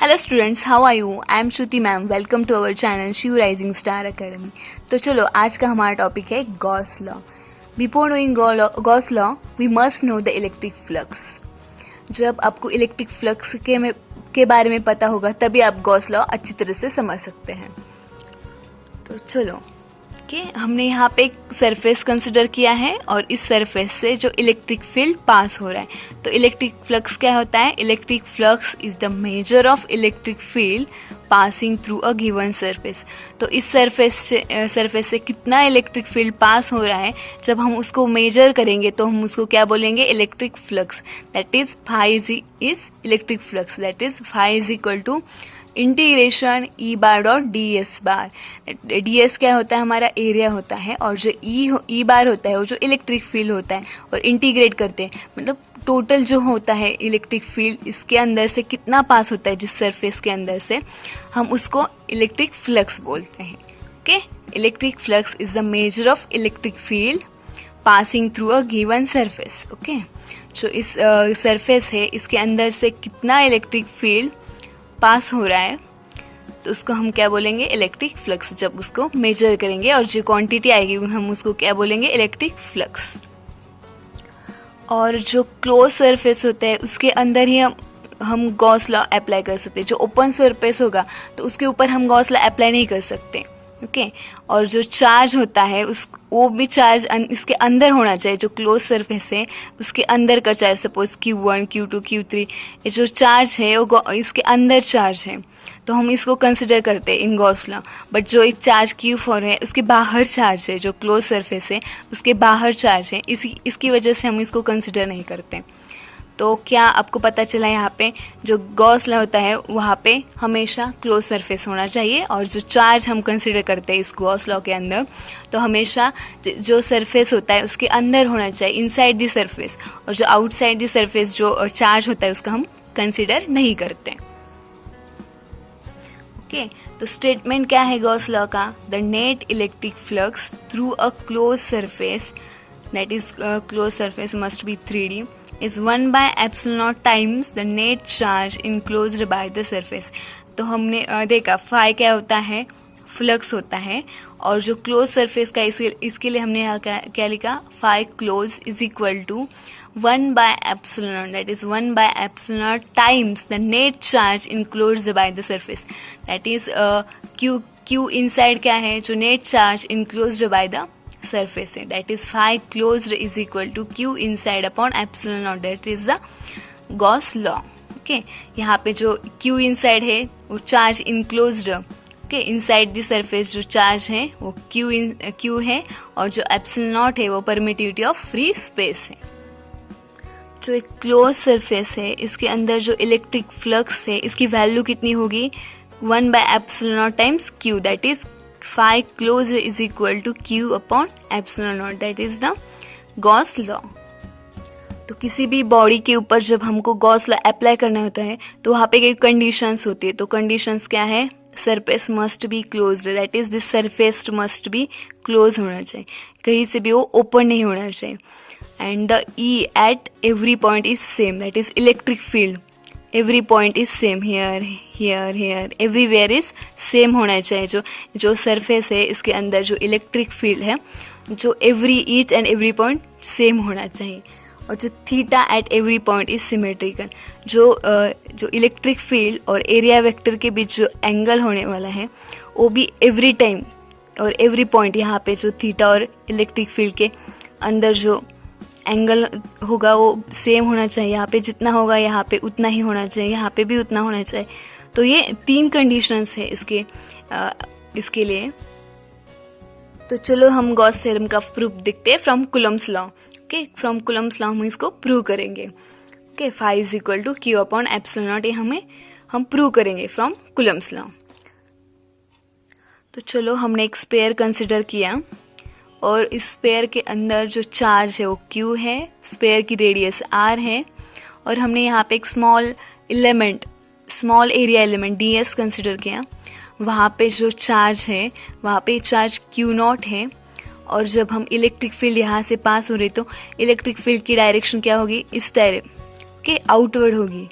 Hello students, how are you? I am Shruti ma'am. Welcome to our channel Shiv Rising Star Academy. तो चलो आज का हमारा topic है Gauss law. Before knowing Gauss law we must know the electric flux. जब आपको electric flux के बारे में पता होगा तभी आप गॉस लॉ अच्छी तरह से समझ सकते हैं। तो चलो हमने यहाँ पे एक सरफेस कंसिडर किया है और इस सरफेस से जो इलेक्ट्रिक फील्ड पास हो रहा है, तो इलेक्ट्रिक फ्लक्स क्या होता है? Electric flux is the measure of electric field passing through a given surface. तो इस सरफेस से कितना इलेक्ट्रिक फील्ड पास हो रहा है, जब हम उसको मेजर करेंगे तो हम उसको क्या बोलेंगे? Electric flux. That is phi is electric flux, that is phi is equal to integration E bar dot D S bar. D S क्या होता है? हमारा एरिया होता है, और जो ई बार होता है वो जो इलेक्ट्रिक फील्ड होता है, और इंटीग्रेट करते हैं मतलब टोटल जो होता है इलेक्ट्रिक फील्ड इसके अंदर से कितना पास होता है जिस सरफेस के अंदर से, हम उसको इलेक्ट्रिक फ्लक्स बोलते हैं। Okay, electric flux is the measure of electric field passing through a given surface. Okay, जो इस सरफेस है इसके अंदर से कितना इलेक्ट्रिक फील्ड पास हो रहा है, तो उसको हम क्या बोलेंगे? Electric flux. जब उसको मेजर करेंगे और जो क्वांटिटी आएगी हम उसको क्या बोलेंगे? Electric flux. और जो क्लोज सरफेस होता है उसके अंदर ही हम गॉस लॉ अप्लाई कर सकते हैं। जो ओपन सरफेस होगा तो उसके ऊपर हम गॉस लॉ अप्लाई नहीं कर सकते। ओके, और जो चार्ज होता है वो भी चार्ज इसके अंदर होना चाहिए। जो क्लोज सरफेस है उसके अंदर का charge, suppose Q1, Q2, Q3, ये जो चार्ज है वो इसके अंदर चार्ज है, तो हम इसको कंसिडर करते हैं इन गॉस लॉ। बट जो एक चार्ज Q4 है उसके बाहर चार्ज है, जो क्लोज सरफेस है उसके बाहर चार्ज है, इसकी वजह से हम इसको कंसिडर नहीं करते। तो क्या आपको पता चला? यहाँ पे जो गॉस लॉ होता है वहाँ पे हमेशा क्लोज सरफेस होना चाहिए, और जो चार्ज हम कंसिडर करते हैं इस गॉस लॉ के अंदर, तो हमेशा जो सरफेस होता है उसके अंदर होना चाहिए, इनसाइड द सरफेस। और जो आउटसाइड द सरफेस जो चार्ज होता है उसका हम कंसिडर नहीं करते। ओके, तो स्टेटमेंट क्या है गॉस लॉ का? The net electric flux through a close surface, that is close surface must be 3D, is 1 by epsilon naught times the net charge enclosed by the surface। तो हमने देखा phi क्या होता है? Flux होता है, और जो क्लोज सरफेस का इसके लिए हमने यहाँ क्या लिखा? Phi close is equal to 1 by epsilon naught, that is 1 by epsilon naught times the net charge enclosed by the surface, that is Q inside क्या है? जो net charge enclosed by the surface है, that is phi closed is equal to Q inside upon epsilon naught, that is the Gauss law. Okay, यहाँ पे जो Q inside है वो charge enclosed. Okay, inside the surface जो charge है वो Q है, और जो एप्सिलॉन नॉट है वो परमिटिविटी ऑफ फ्री स्पेस है। जो एक क्लोज सरफेस है इसके अंदर जो इलेक्ट्रिक फ्लक्स है इसकी वैल्यू कितनी होगी? 1 by epsilon naught times Q, that is phi closed is equal to Q upon epsilon naught, that is the Gauss law. तो किसी भी बॉडी के ऊपर जब हमको गॉस लॉ अप्लाई करना होता है तो वहाँ पे कई कंडीशंस होती है। तो कंडीशंस क्या है? Surface must be closed, that is this surface must be close होना चाहिए, कहीं से भी वो ओपन नहीं होना चाहिए। And the E at every point is same, that is electric field, every point is same, here, everywhere is same होना चाहिए। जो सरफेस है इसके अंदर जो इलेक्ट्रिक फील्ड है, जो each and every point same होना चाहिए। और जो theta at every point is symmetrical, जो इलेक्ट्रिक फील्ड और एरिया वेक्टर के बीच जो एंगल होने वाला है वो भी एवरी टाइम और एवरी पॉइंट, यहाँ पे जो थीटा और इलेक्ट्रिक फील्ड के अंदर जो एंगल होगा वो सेम होना चाहिए। यहाँ पे जितना होगा यहाँ पे उतना ही होना चाहिए, यहाँ पे भी उतना होना चाहिए। तो ये 3 कंडीशंस है इसके लिए। तो चलो हम गॉस थ्योरम का प्रूफ देखते हैं from Coulomb's law. Okay, from Coulomb's law हम इसको प्रूव करेंगे। Okay, phi is equal to Q upon epsilon naught, ये हम प्रूव करेंगे फ्रॉम कूलम्स लॉ। तो चलो हमने एक स्पेयर कंसिडर किया, और इस स्पेयर के अंदर जो चार्ज है वो Q है, स्पेयर की रेडियस R है, और हमने यहाँ पे एक small area element ds consider किया। वहाँ पे जो चार्ज है वहाँ पे चार्ज Q0 है, और जब हम इलेक्ट्रिक फील्ड यहाँ से पास हो रही तो इलेक्ट्रिक फील्ड की डायरेक्शन क्या होगी? इस डायरेक्शन के आउटवर्ड होगी,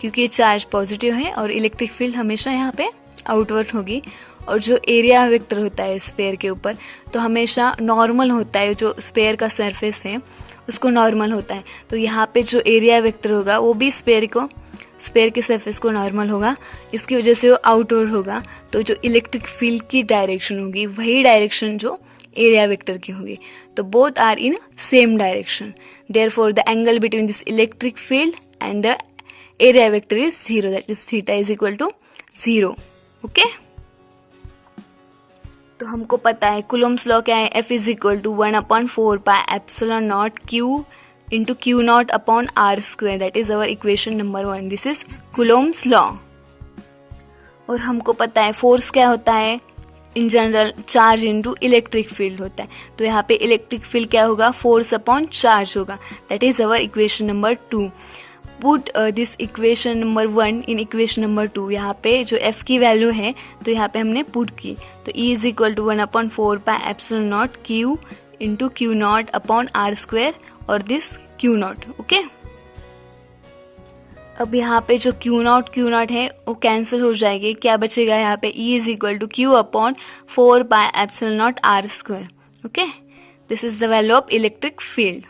क्योंकि ये चार्ज पॉजिटिव है और इलेक्ट्रिक फील्ड हमेशा यहाँ पे आउटवर्ड होगी। और जो एरिया वेक्टर होता है स्फीयर के ऊपर तो हमेशा नॉर्मल होता है, जो स्फीयर का सरफेस है उसको नॉर्मल होता है। तो यहाँ पे जो एरिया वेक्टर होगा वो भी स्फीयर के सरफेस को नॉर्मल होगा, इसकी वजह से वो आउटवर्ड होगा। तो जो इलेक्ट्रिक फील्ड की डायरेक्शन होगी वही डायरेक्शन जो एरिया वेक्टर की होगी। तो both are in same direction, therefore the angle between this electric field and the area vector is 0, that is theta is equal to 0। Okay, तो हमको पता है कूलम्ब्स लॉ क्या है, F is equal to 1/4 pi epsilon naught Q into Q naught upon R square, that is our equation number 1। This is Coulomb's law. और हमको पता है फोर्स क्या होता है, in general charge into electric field होता है। तो यहाँ पे इलेक्ट्रिक फील्ड क्या होगा, फोर्स अपॉन चार्ज होगा, that is our equation number 2। Put this equation number 1 in equation number 2। यहाँ पे जो F की वैल्यू है तो यहाँ पे हमने पुट की, तो E is equal to 1/4 pi epsilon naught Q into Q naught upon R square और दिस Q नॉट। ओके, अब यहाँ पे जो Q नॉट है वो कैंसिल हो जाएगी, क्या बचेगा यहाँ पे, E is equal to Q upon 4 pi epsilon naught R square. Okay, this is the value of electric field.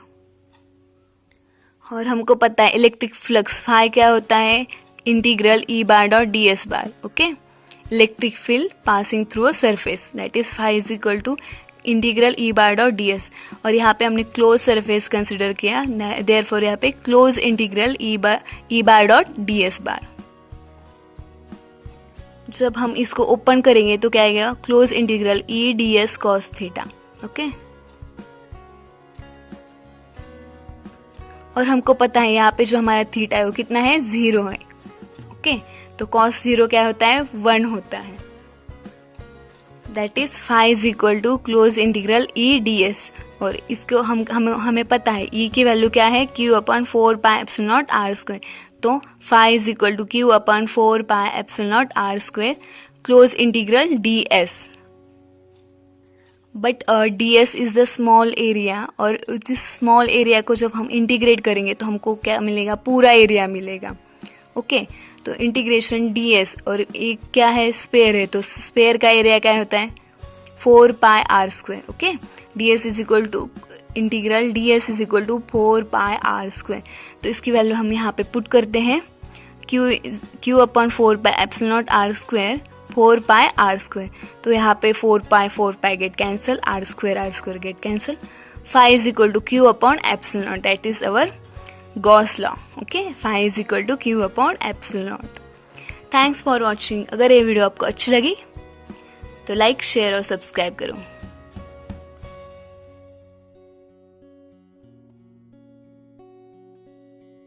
और हमको पता है इलेक्ट्रिक फ्लक्स फाई क्या होता है, integral E bar dot ds bar. Okay, electric field passing through a surface, that is phi is equal to integral E bar dot ds। और यहाँ पे हमने क्लोज सरफेस कंसिडर किया, देयरफॉर यहाँ पे close integral E bar dot ds bar. जब हम इसको ओपन करेंगे तो क्या आएगा, close integral E ds cos theta. Okay, और हमको पता है यहाँ पे जो हमारा थीटा है वो कितना है, 0 है। ओके, तो cos 0 क्या होता है, 1 होता है, that is phi is equal to close integral E ds। और इसको हमें पता है E की वैल्यू क्या है, Q upon 4 pi epsilon naught R square. तो phi is equal to Q upon 4 pi epsilon naught R square close integral ds। But ds is the small area, और इस स्मॉल एरिया को जब हम integrate करेंगे तो हमको क्या मिलेगा, पूरा एरिया मिलेगा। ओके, तो इंटीग्रेशन ds, और एक क्या है, स्पेयर है, तो स्पेयर का एरिया क्या होता है, 4 pi R square. Okay, ds is equal to integral ds is equal to 4 pi R square. तो इसकी वैल्यू हम यहाँ पे पुट करते हैं, Q upon 4 pi epsilon naught R square 4 pi R square. तो यहाँ पे 4 pi get cancel, R square get cancel. Phi is equal to Q upon epsilon naught, that is our Gauss law. Okay, phi is equal to Q upon epsilon naught. Thanks for watching. अगर ये video आपको अच्छी लगी तो like, share और subscribe करो।